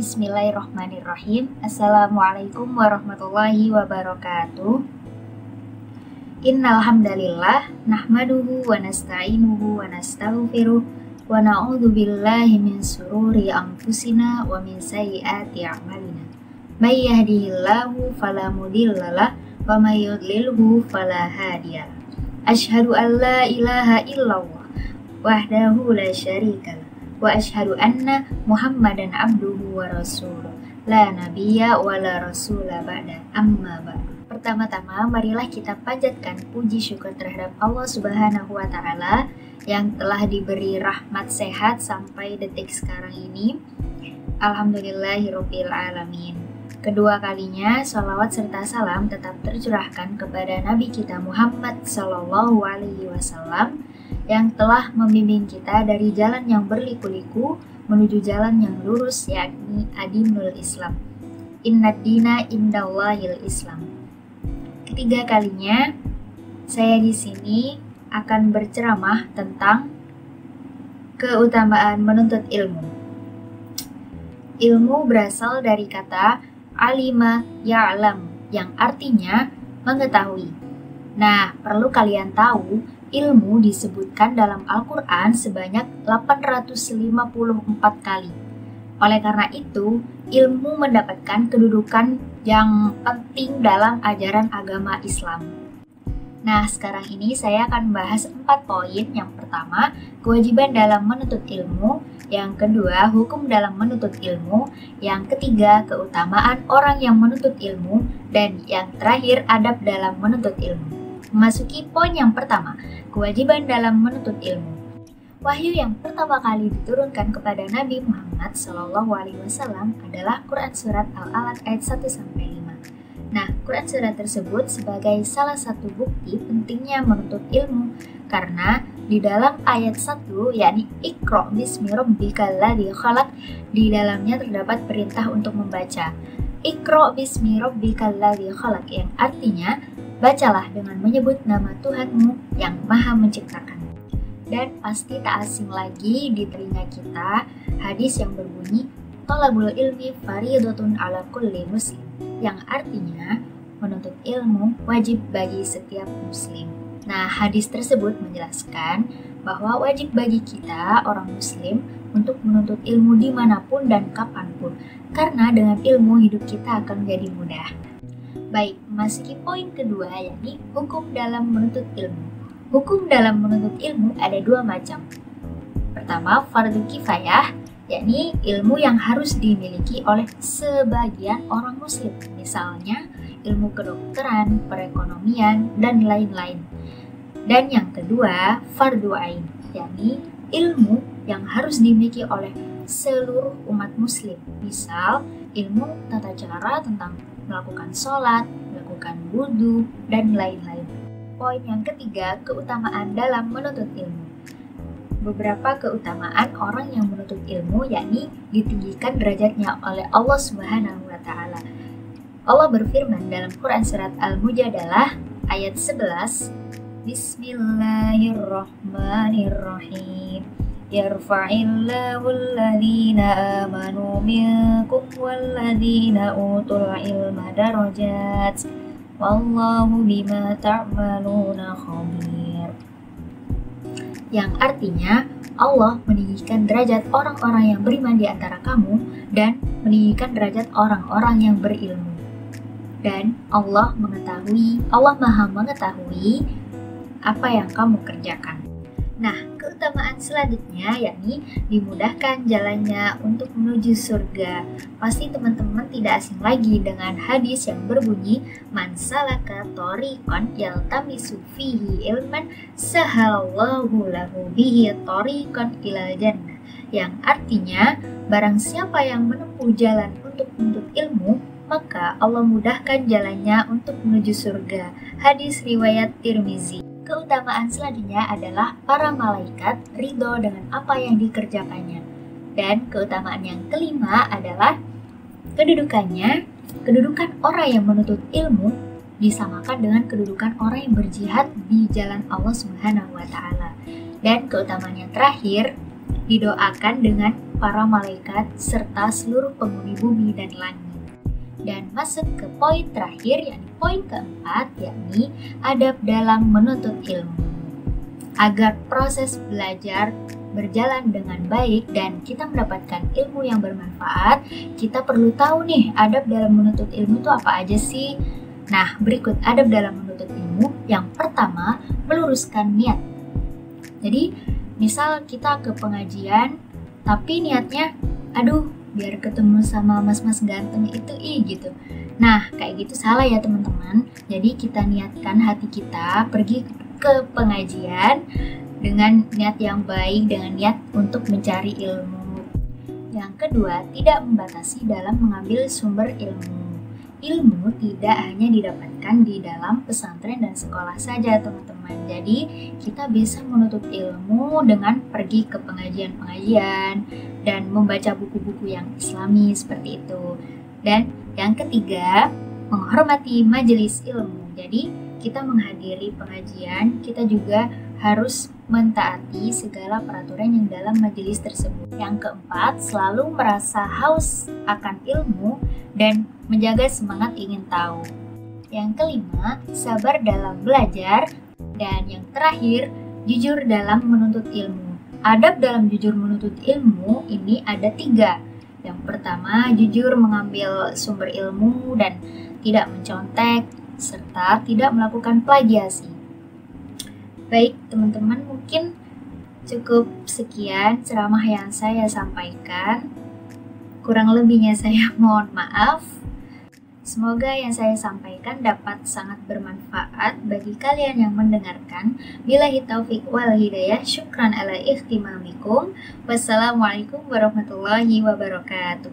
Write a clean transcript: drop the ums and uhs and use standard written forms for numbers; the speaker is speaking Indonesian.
Bismillahirrahmanirrahim. Assalamualaikum warahmatullahi wabarakatuh. Innal hamdalillah nahmaduhu wa nasta'inuhu wa nastaghfiruh wa na'udzu billahi min shururi anfusina wa min sayyiati a'malina. May yahdihillahu fala mudhillalah wa may yudlilhu fala hadiyalah. Asyhadu an la ilaha illallah wahdahu la syarikalah wa asyhadu anna Muhammadan abduhu wa rasuluh la nabiyya wa la rasula ba'da amma ba'du. Pertama-tama marilah kita panjatkan puji syukur terhadap Allah Subhanahu wa taala yang telah diberi rahmat sehat sampai detik sekarang ini. Alhamdulillahirabbil alamin. Kedua kalinya salawat serta salam tetap tercurahkan kepada Nabi kita Muhammad sallallahu alaihi wasallam yang telah membimbing kita dari jalan yang berliku-liku menuju jalan yang lurus, yakni adinul Islam. Innad dina indallahil Islam. Ketiga kalinya saya di sini akan berceramah tentang keutamaan menuntut ilmu. Ilmu berasal dari kata alima ya'lam yang artinya mengetahui. Nah, perlu kalian tahu ilmu disebutkan dalam Al-Quran sebanyak 854 kali. Oleh karena itu, ilmu mendapatkan kedudukan yang penting dalam ajaran agama Islam. Nah, sekarang ini saya akan membahas 4 poin. Yang pertama, kewajiban dalam menuntut ilmu. Yang kedua, hukum dalam menuntut ilmu. Yang ketiga, keutamaan orang yang menuntut ilmu. Dan yang terakhir, adab dalam menuntut ilmu. Memasuki poin yang pertama, kewajiban dalam menuntut ilmu. Wahyu yang pertama kali diturunkan kepada Nabi Muhammad SAW adalah Quran Surat Al-Alaq ayat 1-5. Nah, Quran Surat tersebut sebagai salah satu bukti pentingnya menuntut ilmu, karena di dalam ayat 1, yakni Iqra bismi rabbikal ladzi khalaq, di dalamnya terdapat perintah untuk membaca. Iqra bismi rabbikal ladzi khalaq, yang artinya bacalah dengan menyebut nama Tuhanmu yang Maha Menciptakan. Dan pasti tak asing lagi di telinga kita hadis yang berbunyi Thalabul ilmi fardhatun ala kulli muslim, yang artinya menuntut ilmu wajib bagi setiap muslim. Nah, hadis tersebut menjelaskan bahwa wajib bagi kita orang muslim untuk menuntut ilmu dimanapun dan kapanpun, karena dengan ilmu hidup kita akan menjadi mudah. Baik, memasuki poin kedua, yakni hukum dalam menuntut ilmu. Hukum dalam menuntut ilmu ada 2 macam. Pertama, fardu kifayah, yakni ilmu yang harus dimiliki oleh sebagian orang muslim. Misalnya, ilmu kedokteran, perekonomian, dan lain-lain. Dan yang kedua, fardu ain, yakni ilmu yang harus dimiliki oleh seluruh umat muslim. Misal, ilmu tata cara tentang melakukan sholat, melakukan wudhu, dan lain-lain. Poin yang ketiga, keutamaan dalam menuntut ilmu. Beberapa keutamaan orang yang menuntut ilmu, yakni ditinggikan derajatnya oleh Allah Subhanahu wa taala. Allah berfirman dalam Quran Surat Al-Mujadalah ayat 11, Bismillahirrahmanirrahim. Yarfa'illahu alladhina amanu minkum walladhina utul ilma darajat wallahu bima ta'maluna khabir. Yang artinya Allah meninggikan derajat orang-orang yang beriman di antara kamu dan meninggikan derajat orang-orang yang berilmu. Dan Allah Maha mengetahui apa yang kamu kerjakan. Nah, keutamaan selanjutnya yakni dimudahkan jalannya untuk menuju surga. Pasti teman-teman tidak asing lagi dengan hadis yang berbunyi man salaka thoriqan yaltamisu fihi ilman sahalallahu lahu bihi thoriqan ilal jannah, yang artinya barang siapa yang menempuh jalan untuk menuntut ilmu, maka Allah mudahkan jalannya untuk menuju surga. Hadis riwayat Tirmizi. Keutamaan selanjutnya adalah para malaikat ridho dengan apa yang dikerjakannya. Dan keutamaan yang kelima adalah kedudukan orang yang menuntut ilmu disamakan dengan kedudukan orang yang berjihad di jalan Allah Subhanahu wa taala. Dan keutamaan yang terakhir, didoakan dengan para malaikat serta seluruh penghuni bumi dan langit. Dan masuk ke poin terakhir, yakni poin keempat, yakni adab dalam menuntut ilmu. Agar proses belajar berjalan dengan baik dan kita mendapatkan ilmu yang bermanfaat, kita perlu tahu nih adab dalam menuntut ilmu itu apa aja sih? Nah, berikut adab dalam menuntut ilmu. Yang pertama, meluruskan niat. Jadi, misal kita ke pengajian, tapi niatnya, aduh, biar ketemu sama mas-mas ganteng itu gitu. Nah, kayak gitu salah ya teman-teman. Jadi kita niatkan hati kita pergi ke pengajian dengan niat yang baik, dengan niat untuk mencari ilmu. Yang kedua, tidak membatasi dalam mengambil sumber ilmu. Ilmu tidak hanya didapatkan di dalam pesantren dan sekolah saja teman-teman. Jadi kita bisa menuntut ilmu dengan pergi ke pengajian-pengajian dan membaca buku-buku yang islami seperti itu. Dan yang ketiga, menghormati majelis ilmu. Jadi kita menghadiri pengajian, kita juga harus mentaati segala peraturan yang dalam majelis tersebut. Yang keempat, selalu merasa haus akan ilmu dan menjaga semangat ingin tahu. Yang kelima, sabar dalam belajar. Dan yang terakhir, jujur dalam menuntut ilmu. Adab dalam jujur menuntut ilmu ini ada 3. Yang pertama, jujur mengambil sumber ilmu dan tidak mencontek, serta tidak melakukan plagiasi. Baik teman-teman, mungkin cukup sekian ceramah yang saya sampaikan. Kurang lebihnya saya mohon maaf. Semoga yang saya sampaikan dapat sangat bermanfaat bagi kalian yang mendengarkan. Billahi taufik wal hidayah. Syukran ala ihtimamikum. Wassalamualaikum warahmatullahi wabarakatuh.